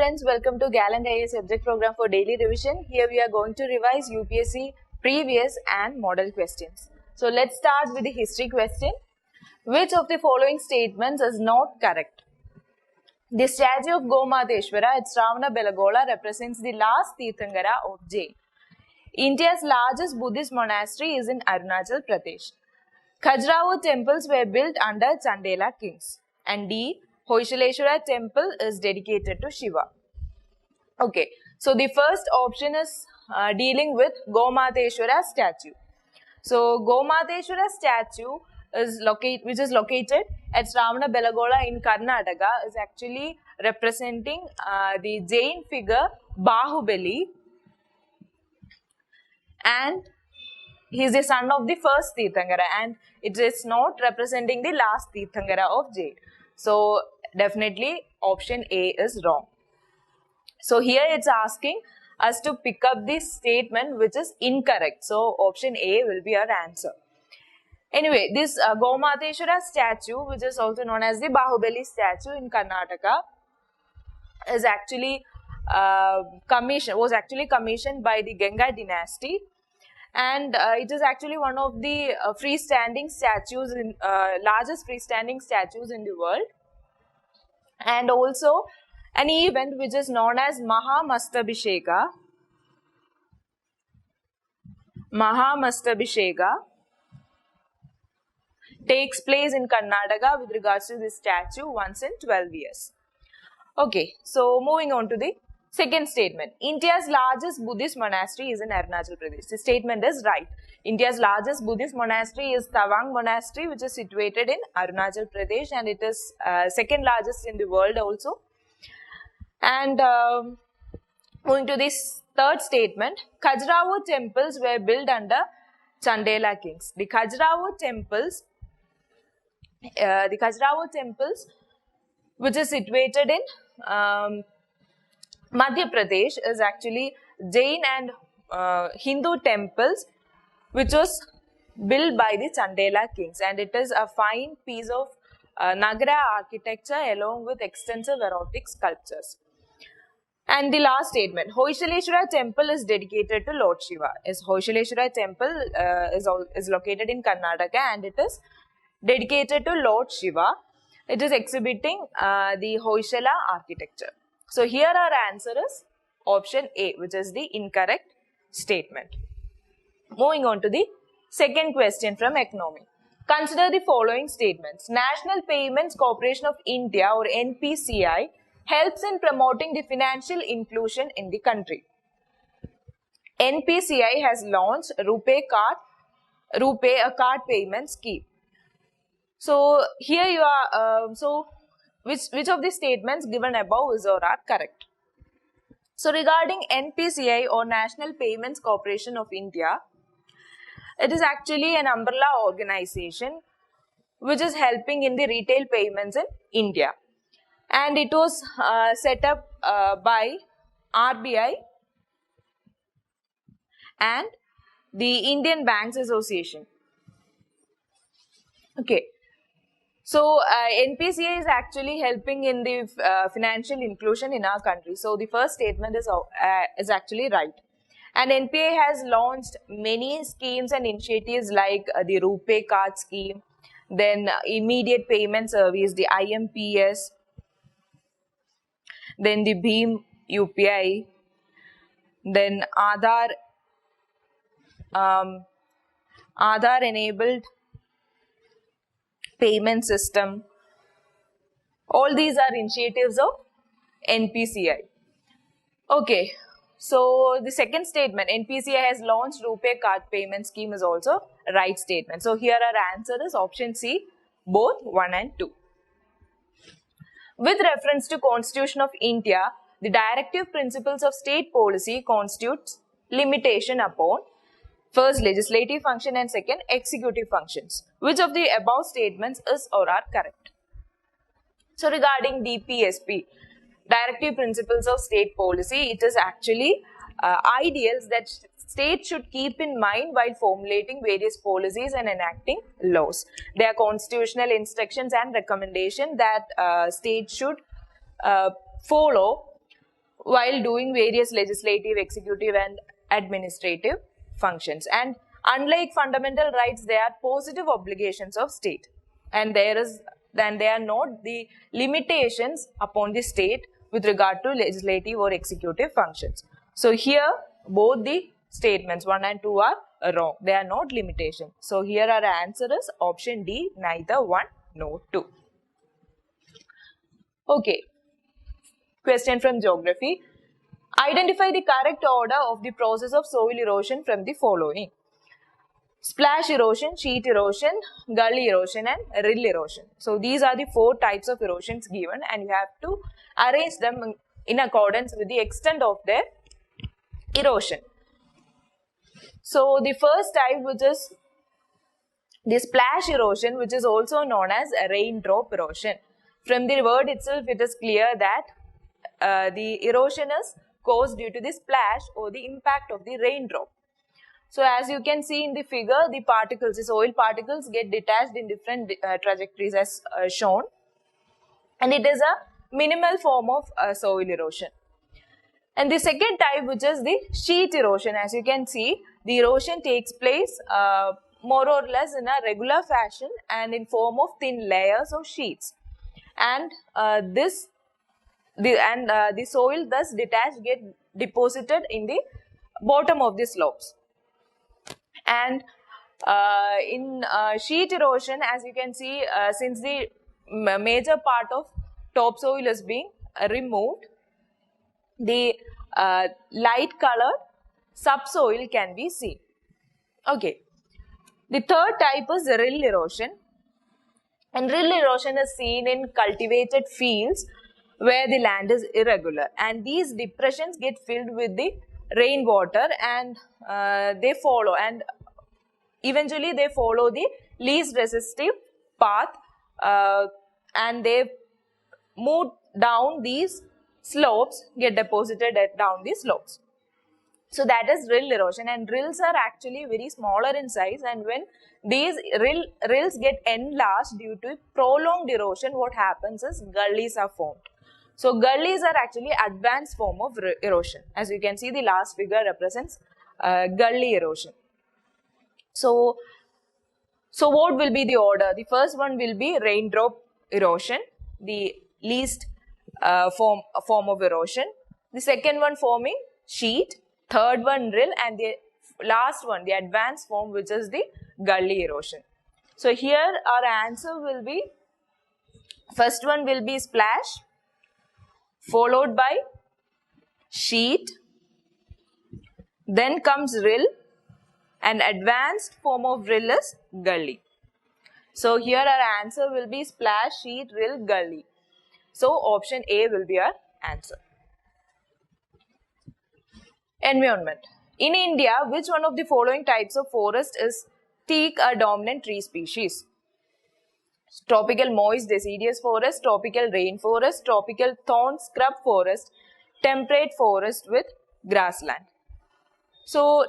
friends, welcome to Gallant IAS subject program for daily revision. Here we are going to revise UPSC previous and model questions. So let's start with the history question. Which of the following statements is not correct? The statue of Gomateshwara at Sravana Belagola represents the last Tirthankara of Jain. India's largest Buddhist monastery is in Arunachal Pradesh. Khajuraho temples were built under Chandela kings. And D. Hoyshaleshwara temple is dedicated to Shiva. Okay, so the first option is dealing with Gomateshwara statue. So Gomateshwara statue is which is located at Sravana Belagola in Karnataka, is actually representing the Jain figure Bahubali, and he is the son of the first Tirthankara, and it is not representing the last Tirthankara of Jain. So definitely option A is wrong. So here it's asking us to pick up this statement which is incorrect. So option A will be our answer. Anyway, this Gomateshwara statue, which is also known as the Bahubali statue in Karnataka, is actually commissioned by the Ganga dynasty, and it is actually one of the freestanding statues in largest freestanding statues in the world, and also an event which is known as Mahamastabhisheka takes place in Karnataka with regards to this statue once in 12 years. Okay, so moving on to the second statement. India's largest Buddhist monastery is in Arunachal Pradesh. The statement is right. India's largest Buddhist monastery is Tawang Monastery, which is situated in Arunachal Pradesh, and it is second largest in the world also. And moving to this third statement, Khajuraho temples were built under Chandela kings. The Khajuraho temples, which is situated in Madhya Pradesh, is actually Jain and Hindu temples which was built by the Chandela kings, and it is a fine piece of Nagara architecture along with extensive erotic sculptures. And the last statement, Hoyshaleshwara temple is dedicated to Lord Shiva. Hoyshaleshwara temple is located in Karnataka, and it is dedicated to Lord Shiva. It is exhibiting the Hoysala architecture. So here our answer is option A, which is the incorrect statement. Moving on to the second question from economy. Consider the following statements. National Payments Corporation of India, or NPCI, helps in promoting the financial inclusion in the country. NPCI has launched RuPay, a card payment scheme. So here you are, which of the statements given above is or are correct? So regarding NPCI, or National Payments Corporation of India, it is actually an umbrella organization which is helping in the retail payments in India. And it was set up by RBI and the Indian Banks Association. Okay. So NPCI is actually helping in the financial inclusion in our country. So the first statement is actually right. And NPCI has launched many schemes and initiatives like the RuPay card scheme, then immediate payment service, the IMPS, then the Bheem UPI, then Aadhaar enabled payment system. All these are initiatives of NPCI. Okay, so the second statement, NPCI has launched RuPay card payment scheme, is also a right statement. So here our answer is option C, both 1 and 2. With reference to Constitution of India, the directive principles of state policy constitutes limitation upon first, legislative function, and second, executive functions. Which of the above statements is or are correct? So regarding DPSP, Directive Principles of State Policy, it is actually ideals that states should keep in mind while formulating various policies and enacting laws. They are constitutional instructions and recommendations that states should follow while doing various legislative, executive and administrative functions. And unlike fundamental rights, they are positive obligations of state, and they are not the limitations upon the state with regard to legislative or executive functions. So here both the statements 1 and 2 are wrong. They are not limitation. So here our answer is option D, neither 1 nor 2. Okay. Question from geography. Identify the correct order of the process of soil erosion from the following: splash erosion, sheet erosion, gully erosion and rill erosion. So these are the 4 types of erosions given, and you have to arrange them in accordance with the extent of their erosion. So the first type, which is the splash erosion, which is also known as raindrop erosion. From the word itself, it is clear that the erosion is caused due to the splash or the impact of the raindrop. So as you can see in the figure, the particles, the soil particles get detached in different trajectories as shown, and it is a minimal form of soil erosion. And the second type, which is the sheet erosion, as you can see, the erosion takes place more or less in a regular fashion and in form of thin layers of sheets, and the soil thus detached get deposited in the bottom of the slopes. And in sheet erosion, as you can see, since the major part of topsoil is being removed, the light colored subsoil can be seen. Okay. The third type is rill erosion. And rill erosion is seen in cultivated fields where the land is irregular, and these depressions get filled with the rainwater, and they follow, and eventually they follow the least resistive path, and they move down these slopes, get deposited down these slopes. So that is rill erosion, and rills are actually very smaller in size, and when these rills get enlarged due to prolonged erosion, what happens is gullies are formed. So gullies are actually advanced form of erosion. As you can see, the last figure represents gully erosion. So what will be the order? The first one will be raindrop erosion, the least form of erosion. The second one forming sheet, third one rill, and the last one, the advanced form, which is the gully erosion. So here our answer will be, first one will be splash, followed by sheet, then comes rill, and advanced form of rill is gully. So here our answer will be splash, sheet, rill, gully. So option A will be our answer. Environment. In India, which one of the following types of forest is teak, a dominant tree species? Tropical moist deciduous forest, tropical rainforest, tropical thorn scrub forest, temperate forest with grassland. So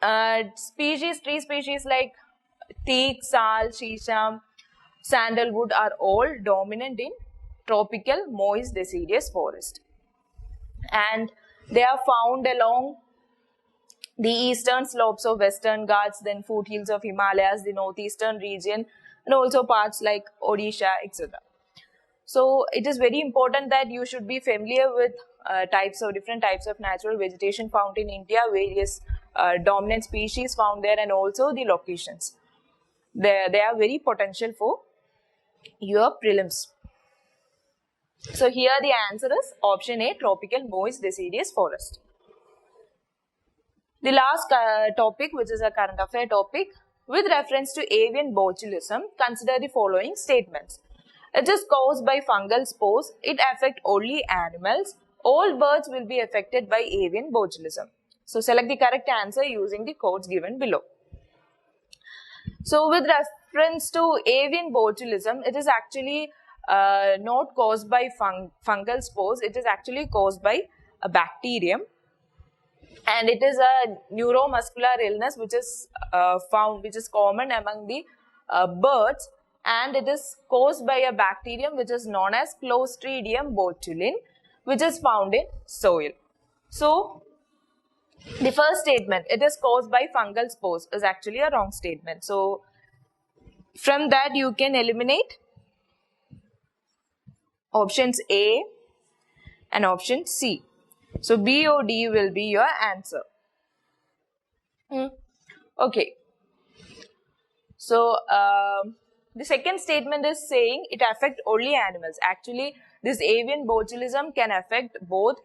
tree species like teak, sal, shisham, sandalwood are all dominant in tropical moist deciduous forest, and they are found along the eastern slopes of Western Ghats, then foothills of Himalayas, the northeastern region, and also parts like Odisha, etc. So it is very important that you should be familiar with different types of natural vegetation found in India, various dominant species found there, and also the locations. They are very potential for your prelims. So here the answer is option A, tropical moist deciduous forest. The last topic, which is a current affair topic, with reference to avian botulism, consider the following statements. It is caused by fungal spores. It affects only animals. All birds will be affected by avian botulism. So select the correct answer using the codes given below. So with reference to avian botulism, it is actually not caused by fungal spores. It is actually caused by a bacterium, and it is a neuromuscular illness which is common among the birds, and it is caused by a bacterium which is known as Clostridium botulinum, which is found in soil. So, the first statement, it is caused by fungal spores, is actually a wrong statement. So, from that you can eliminate options A and option C. So, B or D will be your answer. Okay. So, the second statement is saying it affects only animals. Actually, this avian botulism can affect both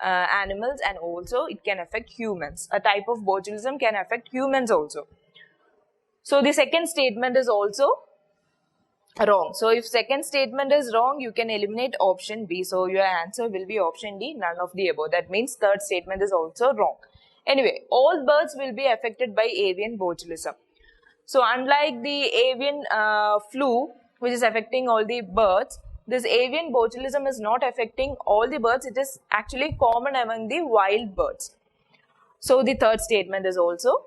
animals and also it can affect humans. A type of botulism can affect humans also. So, the second statement is also wrong. So, if second statement is wrong, you can eliminate option B. So, your answer will be option D, none of the above. That means third statement is also wrong. Anyway, all birds will be affected by avian botulism. So, unlike the avian flu, which is affecting all the birds, this avian botulism is not affecting all the birds. It is actually common among the wild birds. So, the third statement is also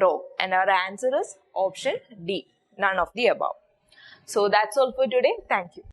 wrong. And our answer is option D, none of the above. So, that's all for today. Thank you.